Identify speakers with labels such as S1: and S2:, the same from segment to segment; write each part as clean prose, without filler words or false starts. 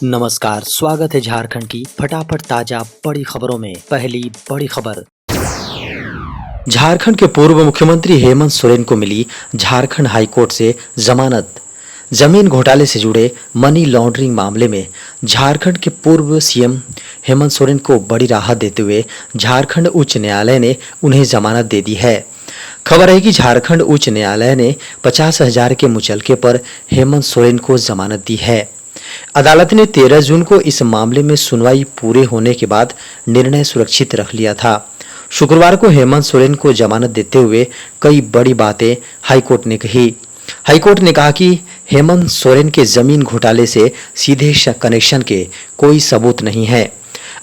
S1: नमस्कार, स्वागत है झारखंड की फटाफट ताजा बड़ी खबरों में। पहली बड़ी खबर, झारखंड के पूर्व मुख्यमंत्री हेमंत सोरेन को मिली झारखंड हाईकोर्ट से जमानत। जमीन घोटाले से जुड़े मनी लॉन्ड्रिंग मामले में झारखंड के पूर्व सीएम हेमंत सोरेन को बड़ी राहत देते हुए झारखंड उच्च न्यायालय ने उन्हें जमानत दे दी है। खबर है कि झारखंड उच्च न्यायालय ने 50,000 के मुचलके पर हेमंत सोरेन को जमानत दी है। अदालत ने 13 जून को इस मामले में सुनवाई पूरे होने के बाद निर्णय सुरक्षित रख लिया था। शुक्रवार को हेमंत सोरेन को जमानत देते हुए कई बड़ी बातें हाईकोर्ट ने कही। हाईकोर्ट ने कहा कि हेमंत सोरेन के जमीन घोटाले से सीधे कनेक्शन के कोई सबूत नहीं है।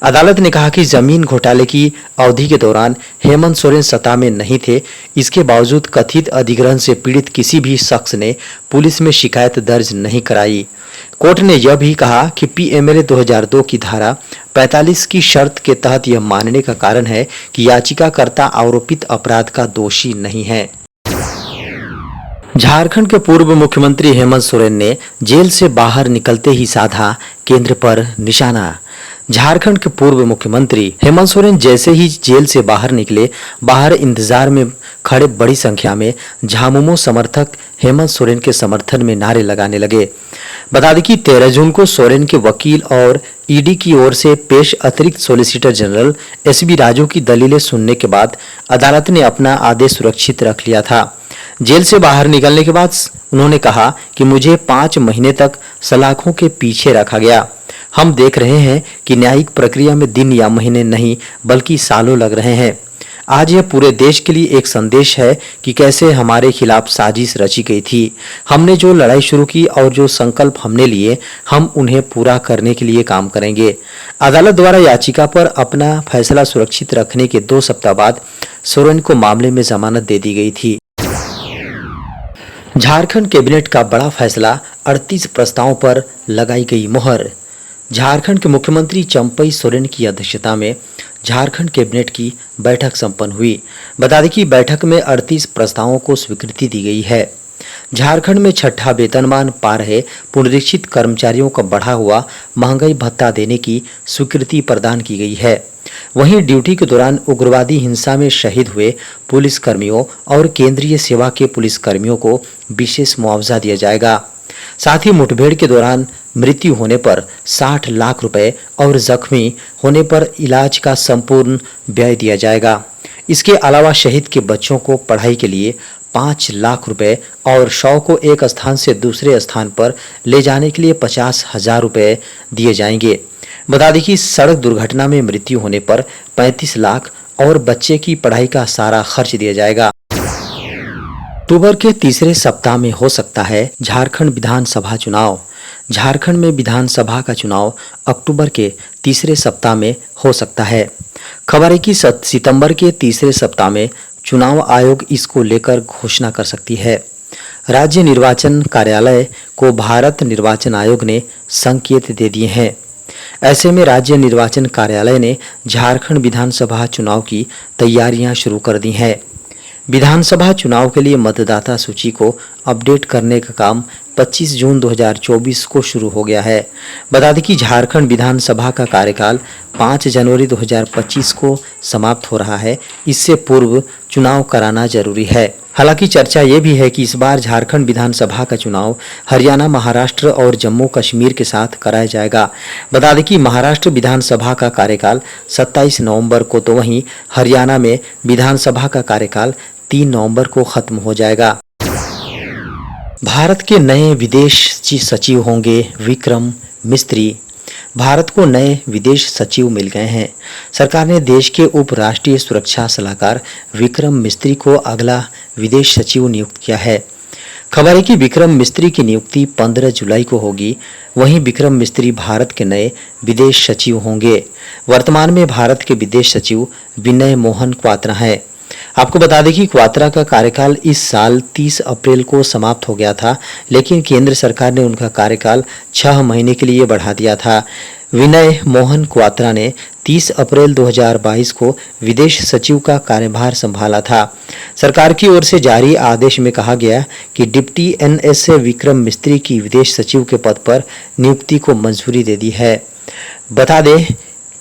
S1: अदालत ने कहा कि जमीन घोटाले की अवधि के दौरान हेमंत सोरेन सत्ता में नहीं थे। इसके बावजूद कथित अधिग्रहण से पीड़ित किसी भी शख्स ने पुलिस में शिकायत दर्ज नहीं कराई। कोर्ट ने यह भी कहा कि पीएमएलए 2002 की धारा 45 की शर्त के तहत यह मानने का कारण है कि याचिकाकर्ता आरोपित अपराध का दोषी नहीं है। झारखंड के पूर्व मुख्यमंत्री हेमंत सोरेन ने जेल से बाहर निकलते ही साधा केंद्र पर निशाना। झारखंड के पूर्व मुख्यमंत्री हेमंत सोरेन जैसे ही जेल से बाहर निकले, बाहर इंतजार में खड़े बड़ी संख्या में झामुमो समर्थक हेमंत सोरेन के समर्थन में नारे लगाने लगे। बता दें कि 13 जून को सोरेन के वकील और ईडी की ओर से पेश अतिरिक्त सॉलिसिटर जनरल एसबी राजू की दलीलें सुनने के बाद अदालत ने अपना आदेश सुरक्षित रख लिया था। जेल से बाहर निकलने के बाद उन्होंने कहा कि मुझे 5 महीने तक सलाखों के पीछे रखा गया। हम देख रहे हैं कि न्यायिक प्रक्रिया में दिन या महीने नहीं बल्कि सालों लग रहे हैं। आज यह पूरे देश के लिए एक संदेश है कि कैसे हमारे खिलाफ साजिश रची गई थी। हमने जो लड़ाई शुरू की और जो संकल्प हमने लिए, हम उन्हें पूरा करने के लिए काम करेंगे। अदालत द्वारा याचिका पर अपना फैसला सुरक्षित रखने के 2 सप्ताह बाद सोरेन को मामले में जमानत दे दी गई थी। झारखंड कैबिनेट का बड़ा फैसला, 38 प्रस्तावों पर लगाई गई मोहर। झारखंड के मुख्यमंत्री चंपई सोरेन की अध्यक्षता में झारखंड कैबिनेट की बैठक संपन्न हुई। बता दें कि बैठक में 38 प्रस्तावों को स्वीकृति दी गई है। झारखंड में छठा वेतनमान पा रहे पुनरीक्षित कर्मचारियों का बढ़ा हुआ महंगाई भत्ता देने की स्वीकृति प्रदान की गई है। वहीं ड्यूटी के दौरान उग्रवादी हिंसा में शहीद हुए पुलिसकर्मियों और केंद्रीय सेवा के पुलिसकर्मियों को विशेष मुआवजा दिया जाएगा। साथ ही मुठभेड़ के दौरान मृत्यु होने पर 60 लाख रुपए और जख्मी होने पर इलाज का संपूर्ण व्यय दिया जाएगा। इसके अलावा शहीद के बच्चों को पढ़ाई के लिए 5 लाख रुपए और शव को एक स्थान से दूसरे स्थान पर ले जाने के लिए 50,000 रुपए दिए जाएंगे। बता दें कि सड़क दुर्घटना में मृत्यु होने पर 35 लाख और बच्चे की पढ़ाई का सारा खर्च दिया जाएगा। अक्टूबर के तीसरे सप्ताह में हो सकता है झारखंड विधानसभा चुनाव। झारखंड में विधानसभा का चुनाव अक्टूबर के तीसरे सप्ताह में हो सकता है। खबर है कि सितंबर के तीसरे सप्ताह में चुनाव आयोग इसको लेकर घोषणा कर सकती है। राज्य निर्वाचन कार्यालय को भारत निर्वाचन आयोग ने संकेत दे दिए हैं। ऐसे में राज्य निर्वाचन कार्यालय ने झारखंड विधानसभा चुनाव की तैयारियां शुरू कर दी हैं। विधानसभा चुनाव के लिए मतदाता सूची को अपडेट करने का काम 25 जून 2024 को शुरू हो गया है। बता दें कि झारखंड विधानसभा का कार्यकाल 5 जनवरी 2025 को समाप्त हो रहा है। इससे पूर्व चुनाव कराना जरूरी है। हालांकि चर्चा ये भी है कि इस बार झारखंड विधानसभा का चुनाव हरियाणा, महाराष्ट्र और जम्मू कश्मीर के साथ कराया जाएगा। बता दें कि महाराष्ट्र विधानसभा का कार्यकाल 27 नवंबर को, तो वहीं हरियाणा में विधानसभा का कार्यकाल 3 नवंबर को खत्म हो जाएगा। भारत के नए विदेश सचिव होंगे विक्रम मिस्त्री। भारत को नए विदेश सचिव मिल गए हैं। सरकार ने देश के उप राष्ट्रीय सुरक्षा सलाहकार विक्रम मिस्त्री को अगला विदेश सचिव नियुक्त किया है। खबर है कि विक्रम मिस्त्री की नियुक्ति 15 जुलाई को होगी। वहीं विक्रम मिस्त्री भारत के नए विदेश सचिव होंगे। वर्तमान में भारत के विदेश सचिव विनय मोहन क्वात्रा हैं। आपको बता दें कि क्वात्रा का कार्यकाल इस साल 30 अप्रैल को समाप्त हो गया था, लेकिन केंद्र सरकार ने उनका कार्यकाल 6 महीने के लिए बढ़ा दिया था। विनय मोहन क्वात्रा ने 30 अप्रैल 2022 को विदेश सचिव का कार्यभार संभाला था। सरकार की ओर से जारी आदेश में कहा गया कि डिप्टी एनएसए विक्रम मिस्त्री की विदेश सचिव के पद पर नियुक्ति को मंजूरी दे दी है। बता दें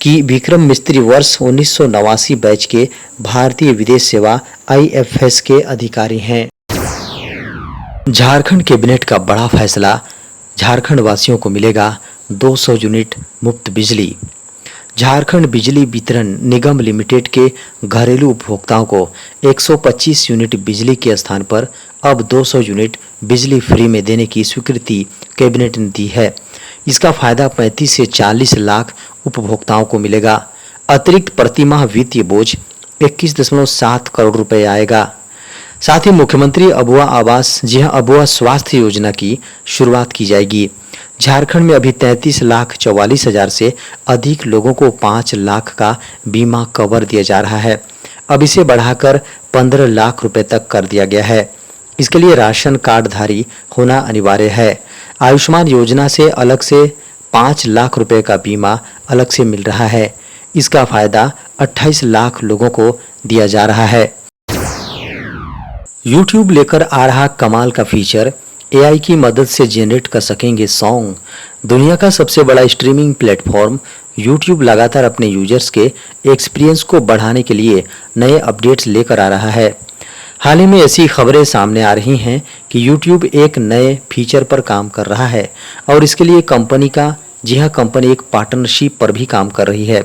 S1: कि विक्रम मिस्त्री वर्ष 1989 बैच के भारतीय विदेश सेवा आईएफएस के अधिकारी हैं। झारखंड कैबिनेट का बड़ा फैसला, झारखंड वासियों को मिलेगा 200 यूनिट मुफ्त बिजली। झारखंड बिजली वितरण निगम लिमिटेड के घरेलू उपभोक्ताओं को 125 यूनिट बिजली के स्थान पर अब 200 यूनिट बिजली फ्री में देने की स्वीकृति कैबिनेट ने दी है। इसका फायदा 35 से 40 लाख उपभोक्ताओं को मिलेगा। अतिरिक्त प्रतिमाह वित्तीय बोझ 21.7 करोड़ रुपए आएगा। साथ ही मुख्यमंत्री अबुआ आवास, जी हां, अबुआ स्वास्थ्य योजना की शुरुआत की जाएगी। झारखंड में अभी 33,44,000 से अधिक लोगों को 5 लाख का बीमा कवर दिया जा रहा है। अब इसे बढ़ाकर 15 लाख रुपए तक कर दिया गया है। इसके लिए राशन कार्डधारी होना अनिवार्य है। आयुष्मान योजना से अलग से 5 लाख रुपए का बीमा अलग से मिल रहा है। इसका फायदा 28 लाख लोगों को दिया जा रहा है। YouTube लेकर आ रहा कमाल का फीचर, एआई की मदद से जनरेट कर सकेंगे सॉन्ग। दुनिया का सबसे बड़ा स्ट्रीमिंग प्लेटफॉर्म YouTube लगातार अपने यूजर्स के एक्सपीरियंस को बढ़ाने के लिए नए अपडेट्स लेकर आ रहा है। हाल ही में ऐसी खबरें सामने आ रही हैं कि YouTube एक नए फीचर पर काम कर रहा है और इसके लिए कंपनी एक पार्टनरशिप पर भी काम कर रही है।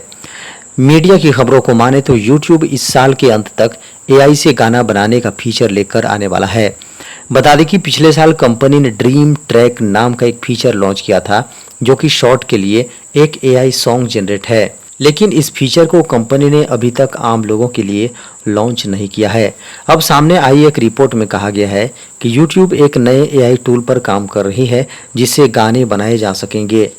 S1: मीडिया की खबरों को माने तो YouTube इस साल के अंत तक एआई से गाना बनाने का फीचर लेकर आने वाला है। बता दें कि पिछले साल कंपनी ने ड्रीम ट्रैक नाम का एक फीचर लॉन्च किया था, जो कि शॉर्ट के लिए एक एआई सॉन्ग जनरेट है। लेकिन इस फीचर को कंपनी ने अभी तक आम लोगों के लिए लॉन्च नहीं किया है। अब सामने आई एक रिपोर्ट में कहा गया है कि YouTube एक नए एआई टूल पर काम कर रही है जिससे गाने बनाए जा सकेंगे।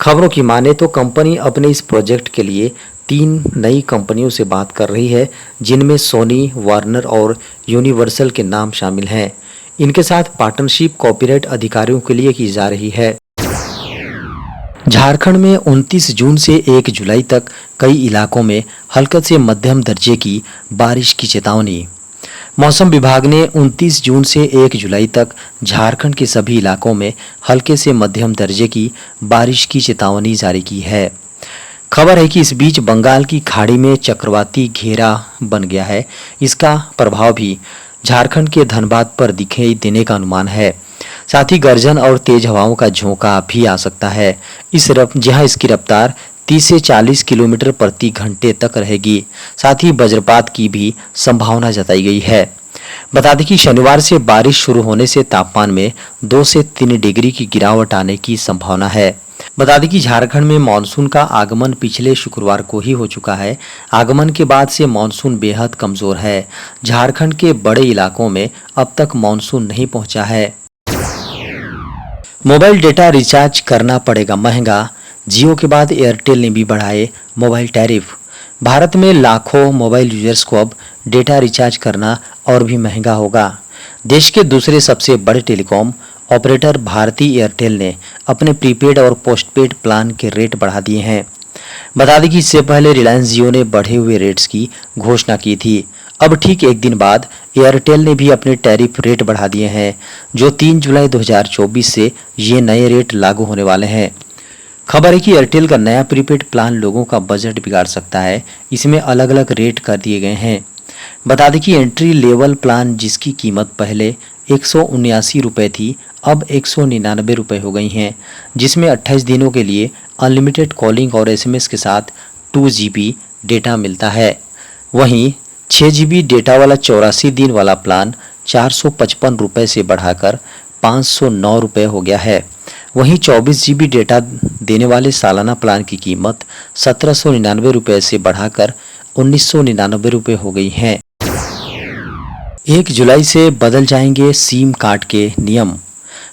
S1: खबरों की माने तो कंपनी अपने इस प्रोजेक्ट के लिए 3 नई कंपनियों से बात कर रही है, जिनमें सोनी, वार्नर और यूनिवर्सल के नाम शामिल हैं। इनके साथ पार्टनरशिप कॉपीराइट अधिकारियों के लिए की जा रही है। झारखंड में 29 जून से 1 जुलाई तक कई इलाकों में हल्के से मध्यम दर्जे की बारिश की चेतावनी। मौसम विभाग ने 29 जून से 1 जुलाई तक झारखंड के सभी इलाकों में हल्के से मध्यम दर्जे की बारिश की चेतावनी जारी की है। खबर है कि इस बीच बंगाल की खाड़ी में चक्रवाती घेरा बन गया है। इसका प्रभाव भी झारखंड के धनबाद पर दिखाई देने का अनुमान है। साथ ही गर्जन और तेज हवाओं का झोंका भी आ सकता है। जहां इसकी रफ्तार 30 से 40 किलोमीटर प्रति घंटे तक रहेगी। साथ ही वज्रपात की भी संभावना जताई गई है। बता दें कि शनिवार से बारिश शुरू होने से तापमान में 2 से 3 डिग्री की गिरावट आने की संभावना है। बता दें कि झारखंड में मानसून का आगमन पिछले शुक्रवार को ही हो चुका है। आगमन के बाद से मानसून बेहद कमजोर है। झारखंड के बड़े इलाकों में अब तक मानसून नहीं पहुंचा है। मोबाइल डेटा रिचार्ज करना पड़ेगा महंगा, जियो के बाद एयरटेल ने भी बढ़ाए मोबाइल टैरिफ। भारत में लाखों मोबाइल यूजर्स को अब डेटा रिचार्ज करना और भी महंगा होगा। देश के दूसरे सबसे बड़े टेलीकॉम ऑपरेटर भारती एयरटेल ने अपने प्रीपेड और पोस्टपेड प्लान के रेट बढ़ा दिए हैं। बता दें कि इससे पहले रिलायंस जियो ने बढ़े हुए रेट्स की घोषणा की थी। अब ठीक एक दिन बाद एयरटेल ने भी अपने टैरिफ रेट बढ़ा दिए हैं, जो 3 जुलाई 2024 से ये नए रेट लागू होने वाले हैं। खबर है कि एयरटेल का नया प्रीपेड प्लान लोगों का बजट बिगाड़ सकता है। इसमें अलग अलग रेट कर दिए गए हैं। बता दें कि एंट्री लेवल प्लान, जिसकी कीमत पहले 179 रुपये थी, अब 199 रुपये हो गई हैं, जिसमें 28 दिनों के लिए अनलिमिटेड कॉलिंग और एसएमएस के साथ 2 GB डेटा मिलता है। वहीं 6 GB डेटा वाला 84 दिन वाला प्लान 455 रुपये से बढ़ाकर 509 रुपये हो गया है। वहीं 24 GB डेटा देने वाले सालाना प्लान की कीमत 1799 रुपये से बढ़ाकर 1999 रुपये हो गई है। 1 जुलाई से बदल जाएंगे सिम कार्ड के नियम।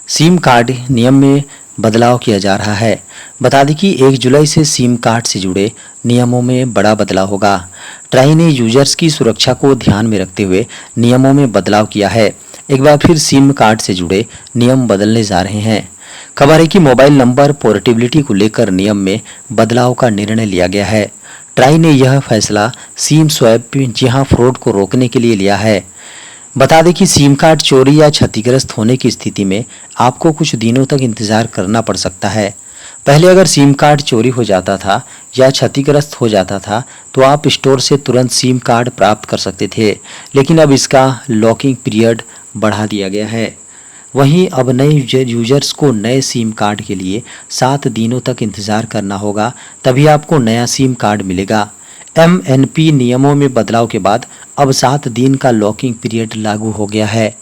S1: सिम कार्ड नियम में बदलाव किया जा रहा है। बता दें कि 1 जुलाई से सिम कार्ड से जुड़े नियमों में बड़ा बदलाव होगा। ट्राई ने यूजर्स की सुरक्षा को ध्यान में रखते हुए नियमों में बदलाव किया है। एक बार फिर सिम कार्ड से जुड़े नियम बदलने जा रहे हैं। खबर है कि मोबाइल नंबर पोर्टेबिलिटी को लेकर नियम में बदलाव का निर्णय लिया गया है। ट्राई ने यह फैसला सिम स्वैप जहां फ्रॉड को रोकने के लिए लिया है। बता दें कि सिम कार्ड चोरी या क्षतिग्रस्त होने की स्थिति में आपको कुछ दिनों तक इंतजार करना पड़ सकता है। पहले अगर सिम कार्ड चोरी हो जाता था या क्षतिग्रस्त हो जाता था तो आप स्टोर से तुरंत सिम कार्ड प्राप्त कर सकते थे, लेकिन अब इसका लॉकिंग पीरियड बढ़ा दिया गया है। वहीं अब नए यूजर्स को नए सिम कार्ड के लिए 7 दिनों तक इंतजार करना होगा, तभी आपको नया सिम कार्ड मिलेगा। MNP नियमों में बदलाव के बाद अब 7 दिन का लॉकिंग पीरियड लागू हो गया है।